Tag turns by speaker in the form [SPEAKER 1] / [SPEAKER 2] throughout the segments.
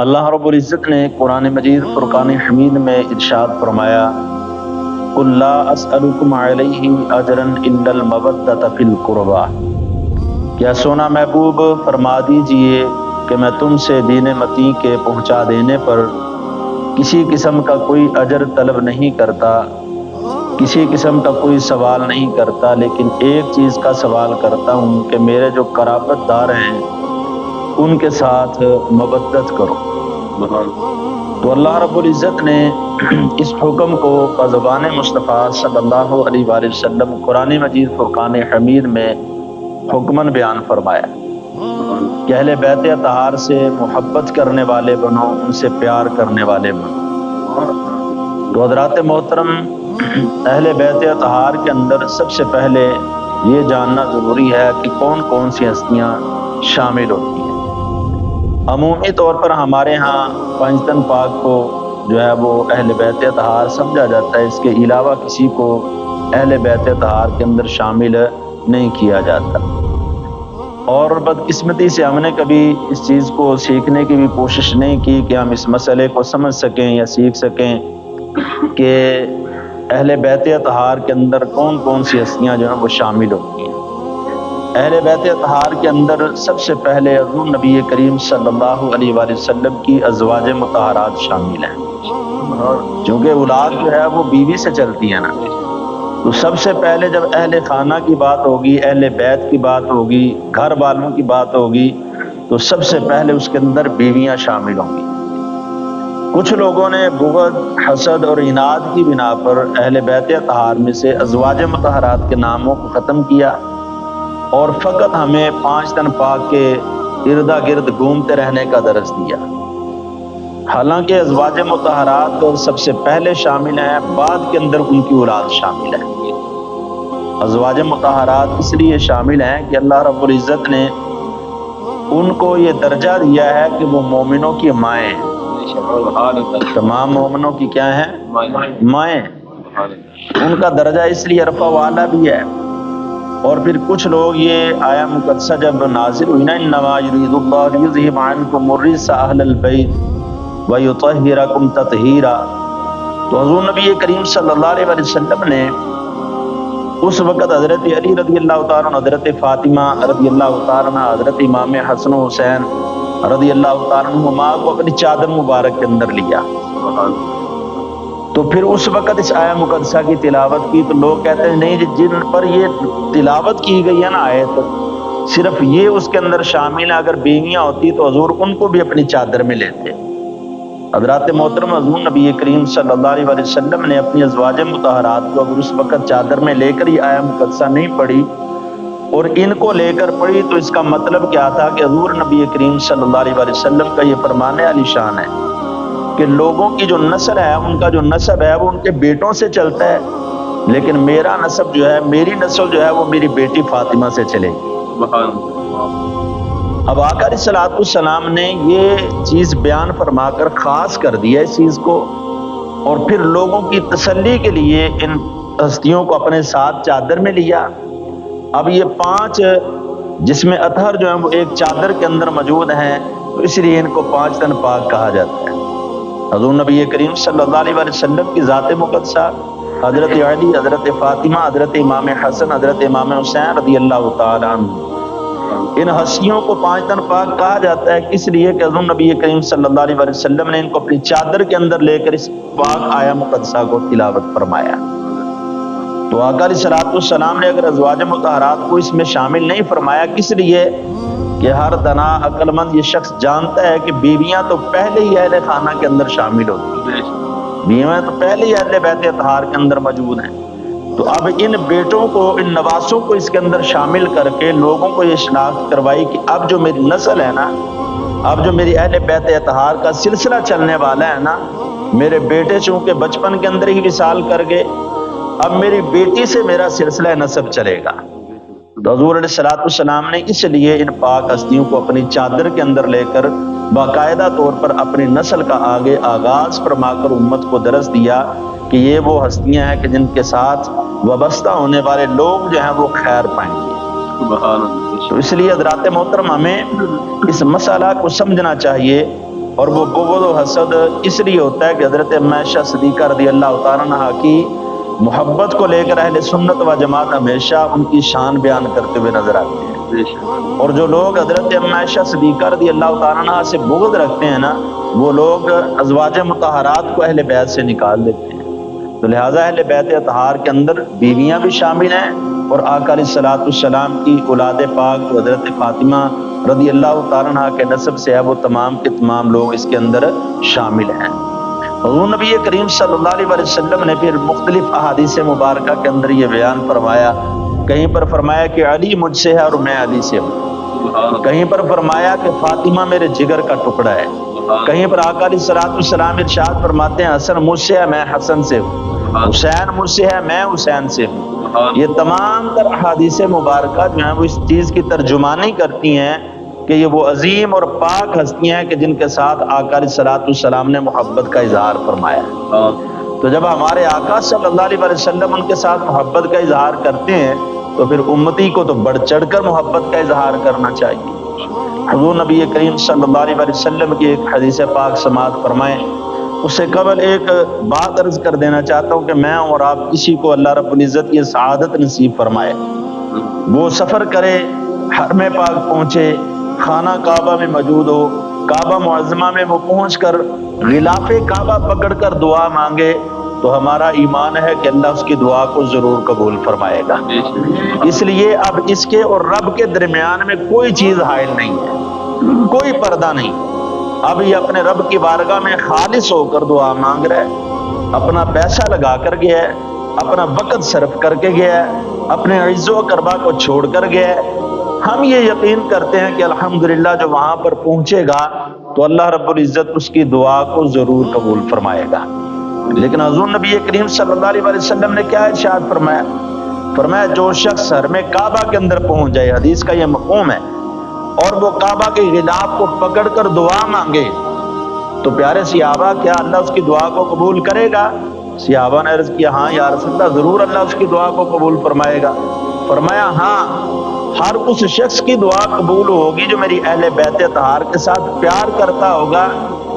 [SPEAKER 1] اللہ رب العزت نے قرآن مجید فرقان حمید میں ارشاد فرمایا قُلْ لَا أَسْأَلُكُمْ عَلَيْهِ أَجْرًا إِلَّا الْمَوَدَّةَ فِي الْقُرْبَى، کیا سونا محبوب فرما دیجئے کہ میں تم سے دین متین کے پہنچا دینے پر کسی قسم کا کوئی اجر طلب نہیں کرتا، کسی قسم کا کوئی سوال نہیں کرتا، لیکن ایک چیز کا سوال کرتا ہوں کہ میرے جو قرابت دار ہیں ان کے ساتھ مودت کرو۔ تو اللہ رب العزت نے اس حکم کو بزبان مصطفیٰ صلی اللہ علیہ وآلہ وسلم قرآن مجید فرقان حمید میں حکماً بیان فرمایا کہ اہل بیت اطہار سے محبت کرنے والے بنو، ان سے پیار کرنے والے بنو۔ تو حضرات محترم، اہل بیت اطہار کے اندر سب سے پہلے یہ جاننا ضروری ہے کہ کون کون سی ہستیاں شامل ہوتی ہیں۔ عمومی طور پر ہمارے ہاں پنجتن پاک کو جو ہے وہ اہل بیت اطہار سمجھا جاتا ہے، اس کے علاوہ کسی کو اہل بیت اطہار کے اندر شامل نہیں کیا جاتا۔ اور بدقسمتی سے ہم نے کبھی اس چیز کو سیکھنے کی بھی کوشش نہیں کی کہ ہم اس مسئلے کو سمجھ سکیں یا سیکھ سکیں کہ اہل بیت اطہار کے اندر کون کون سی ہستیاں جو ہیں وہ شامل ہوتی ہیں۔ اہل بیت اطہار کے اندر سب سے پہلے حضور نبی کریم صلی اللہ علیہ وآلہ وسلم کی ازواج مطہرات شامل ہیں، چونکہ اولاد جو ہے وہ بیوی سے چلتی ہے نا، تو سب سے پہلے جب اہل خانہ کی بات ہوگی، اہل بیت کی بات ہوگی، گھر والوں کی بات ہوگی، تو سب سے پہلے اس کے اندر بیویاں شامل ہوں گی۔ کچھ لوگوں نے بغض، حسد اور عناد کی بنا پر اہل بیت اطہار میں سے ازواج مطہرات کے ناموں کو ختم کیا اور فقط ہمیں پانچ تن پاک کے اردا گرد گھومتے رہنے کا درس دیا۔ حالانکہ ازواج مطہرات سب سے پہلے شامل ہیں، بعد کے اندر ان کی اولاد شامل ہے۔ ازواج مطہرات اس لیے شامل ہیں کہ اللہ رب العزت نے ان کو یہ درجہ دیا ہے کہ وہ مومنوں کی مائیں ہیں۔ تمام مومنوں کی کیا ہیں؟ مائیں۔ ان کا درجہ اس لیے رفع والا بھی ہے۔ اور پھر کچھ لوگ یہ آیا مقدسہ جب نازل ہوئی نا انما یرید اللہ لیذھب عنکم الرجس اہل البیت ویطہرکم تطہیرا، تو حضور نبی کریم صلی اللہ علیہ وسلم نے اس وقت حضرت علی رضی اللہ تعالیٰ عنہ، حضرت فاطمہ رضی اللہ تعالیٰ عنہ، حضرت امام حسن و حسین رضی اللہ تعالیٰ عنہما کو اپنی چادر مبارک کے اندر لیا۔ تو پھر اس وقت اس آیہ مقدسہ کی تلاوت کی تو لوگ کہتے ہیں نہیں، جن پر یہ تلاوت کی گئی ہے نا آیت، صرف یہ اس کے اندر شامل ہے، اگر بیویاں ہوتی تو حضور ان کو بھی اپنی چادر میں لیتے۔ حضرات محترم، حضور نبی کریم صلی اللہ علیہ وآلہ وسلم نے اپنی ازواج مطہرات کو اگر اس وقت چادر میں لے کر یہ آیہ مقدسہ نہیں پڑھی اور ان کو لے کر پڑھی تو اس کا مطلب کیا تھا کہ حضور نبی کریم صلی اللہ علیہ وآلہ وسلم کا یہ فرمان علی شان ہے کہ لوگوں کی جو نسل ہے، ان کا جو نسب ہے وہ ان کے بیٹوں سے چلتا ہے، لیکن میرا نسب جو ہے، میری نسل جو ہے وہ میری بیٹی فاطمہ سے چلے گی۔ اب آقا علیہ الصلوۃ والسلام نے یہ چیز بیان فرما کر خاص کر دیا اس چیز کو، اور پھر لوگوں کی تسلی کے لیے ان ہستیوں کو اپنے ساتھ چادر میں لیا۔ اب یہ پانچ جس میں اطہر جو ہیں وہ ایک چادر کے اندر موجود ہیں، تو اس لیے ان کو پانچ تن پاک کہا جاتا ہے۔ حضور نبی کریم صلی اللہ علیہ وسلم کی ذات مقدسہ، حضرت علی، حضرت فاطمہ، حضرت امام حسن، حضرت امام حسین رضی اللہ تعالیٰ عنہ، ان ہستیوں کو پانچ تن پاک کہا جاتا ہے اس لیے کہ حضور نبی کریم صلی اللہ علیہ وسلم نے ان کو اپنی چادر کے اندر لے کر اس پاک آیہ مقدسہ کو تلاوت فرمایا۔ تو آقا علیہ الصلوۃ والسلام نے اگر ازواج مطہرات کو اس میں شامل نہیں فرمایا، کس لیے کہ ہر دانا عقل مند یہ شخص جانتا ہے کہ بیویاں تو پہلے ہی اہل خانہ کے اندر شامل ہوتی ہیں، بیویاں تو پہلے ہی اہل بیت اطہار کے اندر موجود ہیں۔ تو اب ان بیٹوں کو، ان نواسوں کو اس کے اندر شامل کر کے لوگوں کو یہ شناخت کروائی کہ اب جو میری نسل ہے نا، اب جو میری اہل بیت اطہار کا سلسلہ چلنے والا ہے نا، میرے بیٹے چونکہ بچپن کے اندر ہی وصال کر گئے، اب میری بیٹی سے میرا سلسلہ نسب چلے گا۔ تو حضور علیہ الصلوۃ والسلام نے اس لیے ان پاک ہستیوں کو اپنی چادر کے اندر لے کر باقاعدہ طور پر اپنی نسل کا آگے آغاز فرما کر امت کو درس دیا کہ یہ وہ ہستیاں ہیں کہ جن کے ساتھ وابستہ ہونے والے لوگ جو ہیں وہ خیر پائیں گے۔ تو اس لیے حضرات محترم ہمیں اس مسئلہ کو سمجھنا چاہیے اور وہ بغض و حسد اس لیے ہوتا ہے کہ حضرت عائشہ صدیقہ رضی اللہ تعالیٰ عنہا کی محبت کو لے کر اہل سنت و جماعت ہمیشہ ان کی شان بیان کرتے ہوئے نظر آتے ہیں، اور جو لوگ حضرت عائشہ صدیقہ رضی اللہ تعالیٰ عنہا سے بغض رکھتے ہیں نا، وہ لوگ ازواج مطہرات کو اہل بیت سے نکال دیتے ہیں۔ تو لہٰذا اہل بیت اطہار کے اندر بیویاں بھی شامل ہیں، اور آقا علیہ الصلوۃ والسلام کی اولاد پاک جو حضرت فاطمہ رضی اللہ تعالیٰ عنہ کے نسب سے ہے، وہ تمام کے تمام لوگ اس کے اندر شامل ہیں۔ حضور نبی کریم صلی اللہ علیہ وسلم نے پھر مختلف احادیث مبارکہ کے اندر یہ بیان فرمایا، کہیں پر فرمایا کہ علی مجھ سے ہے اور میں علی سے ہوں، کہیں پر فرمایا کہ فاطمہ میرے جگر کا ٹکڑا ہے، کہیں پر آقا علیہ الصلوۃ والسلام ارشاد فرماتے ہیں حسن مجھ سے ہے میں حسن سے ہوں، حسین مجھ سے ہے میں حسین سے ہوں۔ یہ تمام تر احادیث مبارکہ جو ہیں وہ اس چیز کی ترجمانی کرتی ہیں کہ یہ وہ عظیم اور پاک ہستیاں ہیں کہ جن کے ساتھ آقا علیہ الصلوۃ والسلام نے محبت کا اظہار فرمایا۔ تو جب ہمارے آقا صلی اللہ علیہ وسلم ان کے ساتھ محبت کا اظہار کرتے ہیں تو پھر امتی کو تو بڑھ چڑھ کر محبت کا اظہار کرنا چاہیے۔ حضور نبی کریم صلی اللہ علیہ وسلم کی ایک حدیث پاک سماعت فرمائیں۔ اس سے قبل ایک بات عرض کر دینا چاہتا ہوں کہ میں اور آپ کسی کو اللہ رب العزت یہ سعادت نصیب فرمائے، وہ سفر کرے، حرم پاک پہنچے، خانہ کعبہ میں موجود ہو، کعبہ معظمہ میں وہ پہنچ کر غلاف کعبہ پکڑ کر دعا مانگے، تو ہمارا ایمان ہے کہ اللہ اس کی دعا کو ضرور قبول فرمائے گا۔ اس لیے اب اس کے اور رب کے درمیان میں کوئی چیز حائل نہیں ہے، کوئی پردہ نہیں۔ اب یہ اپنے رب کی بارگاہ میں خالص ہو کر دعا مانگ رہا ہے، اپنا پیسہ لگا کر گیا ہے، اپنا وقت صرف کر کے گیا ہے، اپنے عز و کربا کو چھوڑ کر گیا ہے۔ ہم یہ یقین کرتے ہیں کہ الحمدللہ جو وہاں پر پہنچے گا تو اللہ رب العزت اس کی دعا کو ضرور قبول فرمائے گا۔ لیکن حضور نبی کریم صلی اللہ علیہ وسلم نے کیا ارشاد فرمایا؟ فرمایا جو شخص حرم کعبہ کے اندر پہنچ جائے، حدیث کا یہ مفہوم ہے، اور وہ کعبہ کے غلاف کو پکڑ کر دعا مانگے، تو پیارے صحابہ کیا اللہ اس کی دعا کو قبول کرے گا؟ صحابہ نے عرض کیا ہاں یا رسول اللہ، ضرور اللہ اس کی دعا کو قبول فرمائے گا۔ فرمایا ہاں، ہر اس شخص کی دعا قبول ہوگی جو میری اہل بیت اطہار کے ساتھ پیار کرتا ہوگا،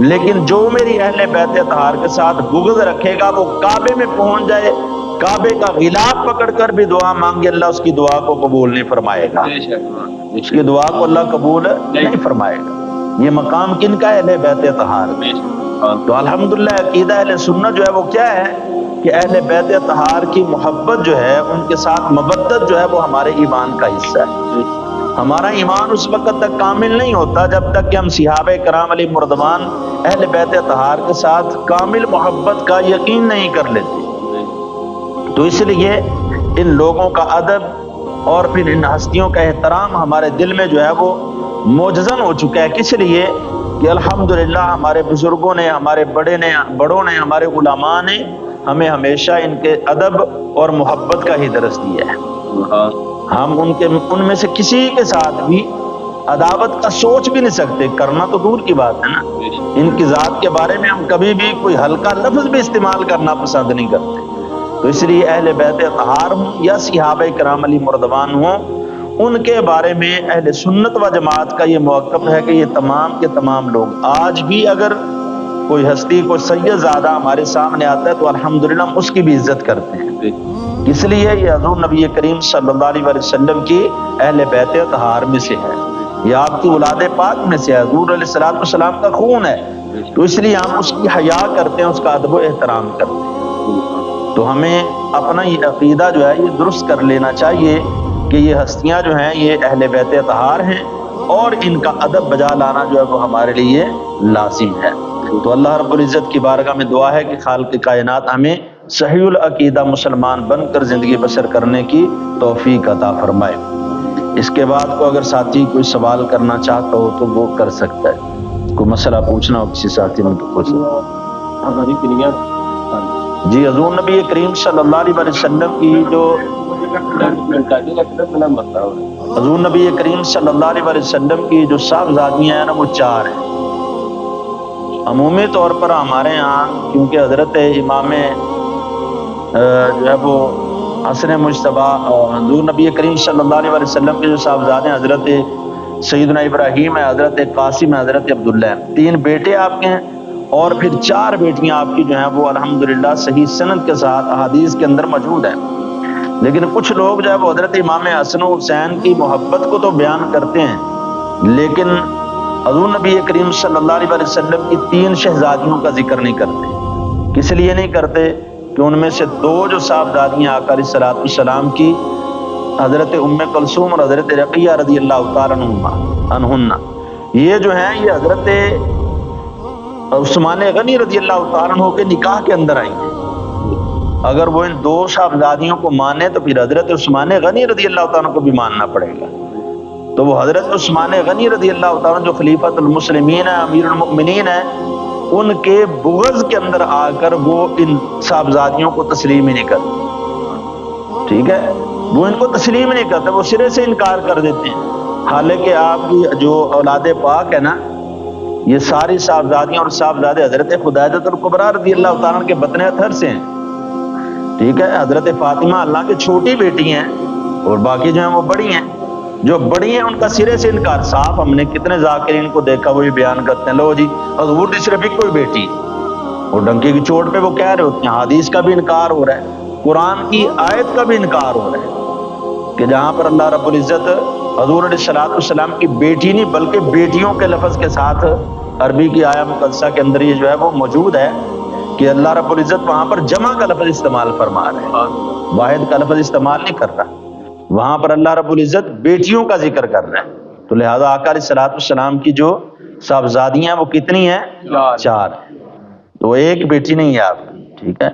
[SPEAKER 1] لیکن جو میری اہل بیت اطہار کے ساتھ بغض رکھے گا وہ کعبے میں پہنچ جائے، کعبے کا غلاف پکڑ کر بھی دعا مانگے، اللہ اس کی دعا کو قبول نہیں فرمائے گا، اس کی دعا کو اللہ قبول نہیں فرمائے گا۔ یہ مقام کن کا ہے؟ اہل بیت اطہار میں۔ تو الحمدللہ عقیدہ اہل سنت جو ہے وہ کیا ہے کہ اہل بیت اطہار کی محبت جو ہے، ان کے ساتھ مودت جو ہے وہ ہمارے ایمان کا حصہ ہے۔ ہمارا ایمان اس وقت تک کامل نہیں ہوتا جب تک کہ ہم صحابہ کرام علیہ مردوان اہل بیت اطہار کے ساتھ کامل محبت کا یقین نہیں کر لیتے۔ تو اس لیے ان لوگوں کا ادب اور پھر ان ہستیوں کا احترام ہمارے دل میں جو ہے وہ موجزن ہو چکا ہے۔ کس لیے کہ الحمدللہ ہمارے بزرگوں نے، ہمارے بڑوں نے، ہمارے علماء نے ہمیں ہمیشہ ان کے ادب اور محبت کا ہی درس دیا ہے۔ ہم ان میں سے کسی کے ساتھ بھی عداوت کا سوچ بھی نہیں سکتے، کرنا تو دور کی بات ہے نا۔ ان کی ذات کے بارے میں ہم کبھی بھی کوئی ہلکا لفظ بھی استعمال کرنا پسند نہیں کرتے۔ تو اس لیے اہل بیت اطہار ہوں یا صحابہ کرام علیہ مردوان ہوں، ان کے بارے میں اہل سنت و جماعت کا یہ موقف ہے کہ یہ تمام کے تمام لوگ آج بھی اگر کوئی ہستی کو سید زادہ ہمارے سامنے آتا ہے تو الحمدللہ ہم اس کی بھی عزت کرتے ہیں۔ اس لیے یہ حضور نبی کریم صلی اللہ علیہ وسلم کی اہل بیت اطہار میں سے ہے، یہ آپ کی اولاد پاک میں سے ہے، حضور علیہ الصلوۃ والسلام کا خون ہے، تو اس لیے ہم اس کی حیا کرتے ہیں، اس کا ادب و احترام کرتے ہیں۔ تو ہمیں اپنا یہ عقیدہ جو ہے یہ درست کر لینا چاہیے کہ یہ ہستیاں جو ہیں یہ اہل بیت اطہار ہیں، اور ان کا ادب بجا لانا جو ہے وہ ہمارے لیے لازم ہے۔ تو اللہ رب العزت کی بارگاہ میں دعا ہے کہ خالق کائنات ہمیں صحیح العقیدہ مسلمان بن کر زندگی بسر کرنے کی توفیق عطا فرمائے۔ اس کے بعد کو اگر ساتھی کوئی سوال کرنا چاہتا ہو تو وہ کر سکتا ہے، کوئی مسئلہ پوچھنا ہو کسی ساتھی نے تو پوچھ سکتا۔ جی حضور نبی کریم صلی اللہ علیہ وسلم کی جو حضور نبی کریم صلی اللہ علیہ وسلم کی جو صاحبزادیاں ہیں نا وہ 4 ہیں۔ عمومی طور پر ہمارے ہاں کیونکہ حضرت امام جو ہے وہ حسن مجتبیٰ حضور نبی کریم صلی اللہ علیہ وسلم کے جو صاحبزادے ہیں حضرت سیدنا ابراہیم ہے، حضرت قاسم ہے، حضرت عبداللہ ہے، 3 بیٹے آپ کے ہیں، اور پھر 4 بیٹیاں آپ کی جو ہیں وہ الحمدللہ صحیح سند کے ساتھ احادیث کے اندر موجود ہیں۔ لیکن کچھ لوگ جو ہے وہ حضرت امام حسن و حسین کی محبت کو تو بیان کرتے ہیں، لیکن حضور نبی کریم صلی اللہ علیہ وسلم کی 3 شہزادیوں کا ذکر نہیں کرتے۔ کس لیے نہیں کرتے؟ کہ ان میں سے 2 جو صاحبزادیاں آقا علیہ الصلوۃ والسلام کی، حضرت ام کلثوم اور حضرت رقیہ رضی اللہ تعالیٰ عنہن، یہ جو ہیں یہ حضرت عثمان غنی رضی اللہ تعالیٰ عنہ کے نکاح کے اندر آئی ہیں۔ اگر وہ ان 2 صاحبزادیوں کو مانے تو پھر حضرت عثمان غنی رضی اللہ تعالیٰ عنہ کو بھی ماننا پڑے گا۔ تو وہ حضرت عثمان غنی رضی اللہ تعالیٰ عنہ جو خلیفۃ المسلمین ہیں، امیر المؤمنین ہیں، ان کے بغض کے اندر آ کر وہ ان صاحبزادیوں کو تسلیم ہی نہیں کرتے۔ ٹھیک ہے، وہ ان کو تسلیم نہیں کرتے، وہ سرے سے انکار کر دیتے ہیں۔ حالانکہ آپ کی جو اولاد پاک ہے نا، یہ ساری صاحبزادیاں اور صاحبزادے حضرت خدیجہ الکبریٰ رضی اللہ تعالیٰ عنہ کے بطن اطہر سے ہیں۔ ٹھیک ہے، حضرت فاطمہ اللہ کی چھوٹی بیٹی ہیں، اور باقی جو ہیں وہ بڑی ہیں۔ جو بڑی ہیں ان کا سرے سے انکار صاف، ہم نے کتنے ذاکرین کو دیکھا وہ یہ بیان کرتے ہیں، لو جی حضور کی صرف کوئی بیٹی، اور ڈنکے کی چوٹ پہ وہ کہہ رہے ہوتے ہیں۔ حدیث کا بھی انکار ہو رہا ہے، قرآن کی آیت کا بھی انکار ہو رہا ہے، کہ جہاں پر اللہ رب العزت حضور علیہ الصلوۃ والسلام کی بیٹی نہیں بلکہ بیٹیوں کے لفظ کے ساتھ عربی کی آیہ مقدسہ کے اندر یہ جو ہے وہ موجود ہے کہ اللہ رب العزت وہاں پر جمع کا لفظ استعمال فرما رہے ہیں، واحد کا لفظ استعمال نہیں کر رہا۔ وہاں پر اللہ رب العزت بیٹیوں کا ذکر کر رہا ہے، تو لہذا آقا علیہ الصلوۃ والسلام کی جو صاحبزادیاں وہ کتنی ہیں؟ 4، تو ایک بیٹی نہیں ہے آپ کی۔ ٹھیک ہے۔